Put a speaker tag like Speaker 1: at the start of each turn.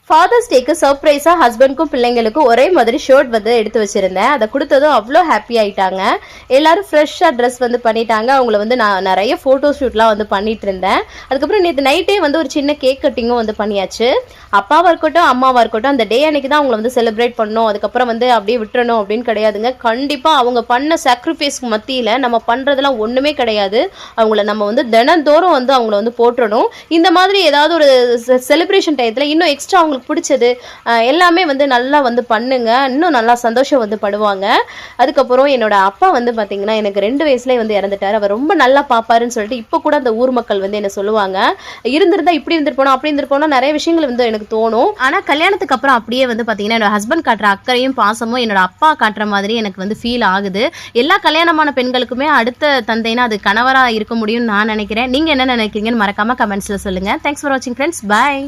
Speaker 1: Fathers டேக்கு சர்ப்ரைஸா ஹஸ்பண்ட்க்கும் பிள்ளைங்களுக்கும் ஒரே மாதிரி ஷர்ட் வந்து எடுத்து வச்சிருந்தேன். அதை கொடுத்ததும் அவ்வளோ ஹாப்பி ஆயிட்டாங்க. எல்லாரும் ஃப்ரெஷ்ஷாக ட்ரெஸ் வந்து பண்ணிட்டாங்க. அவங்கள வந்து நான் நிறைய ஃபோட்டோ ஷூட்லாம் வந்து பண்ணிட்டு இருந்தேன். அதுக்கப்புறம் நேற்று நைட்டே வந்து ஒரு சின்ன கேக் கட்டிங்கும் வந்து பண்ணியாச்சு. அப்பாவாக இருக்கட்டும் அம்மாவாக இருக்கட்டும் அந்த டே அன்னைக்கு தான் அவங்கள வந்து செலிப்ரேட் பண்ணணும், அதுக்கப்புறம் வந்து அப்படியே விட்டுறணும் அப்படின்னு கிடையாதுங்க. கண்டிப்பாக அவங்க பண்ண சாக்ரிஃபைஸ்க்கு மத்தியில் நம்ம பண்ணுறதுலாம் ஒன்றுமே கிடையாது. அவங்கள நம்ம வந்து தினந்தோறும் வந்து அவங்கள வந்து போட்டுறணும். இந்த மாதிரி ஏதாவது ஒரு செலிப்ரேஷன் டயத்தில் இன்னும் எக்ஸ்ட்ரா அவங்களுக்கு பிடிச்சது எல்லாமே வந்து நல்லா வந்து பண்ணுங்க, இன்னும் நல்லா சந்தோஷம் வந்து படுவாங்க. அதுக்கப்புறம் என்னோட அப்பா வந்து பார்த்தீங்கன்னா எனக்கு 2 வயசுலேயே வந்து இறந்துட்டார். அவர் ரொம்ப நல்லா பார்ப்பாருன்னு சொல்லிட்டு இப்போ கூட அந்த ஊர் மக்கள் வந்து என்ன சொல்லுவாங்க, இருந்திருந்தா இப்படி இருந்திருப்போம் அப்படி இருந்திருப்போம்னா நிறைய விஷயங்கள் வந்து எனக்கு தோணும். ஆனால் கல்யாணத்துக்கு அப்புறம் அப்படியே வந்து பார்த்தீங்கன்னா என்னோட ஹஸ்பண்ட் காட்டுற அக்கறையும் பாசமும் என்னோட அப்பா காட்டுற மாதிரி எனக்கு வந்து ஃபீல் ஆகுது. எல்லா கல்யாணமான பெண்களுக்குமே அடுத்த தந்தைனா அது கணவராக இருக்க முடியும்னு நான் நினைக்கிறேன். நீங்கள் என்ன நினைக்கிறீங்கன்னு மறக்காம கமெண்ட்ஸில் சொல்லுங்கள். தேங்க்ஸ் ஃபார் வாட்சிங் ஃப்ரெண்ட்ஸ். பாய்.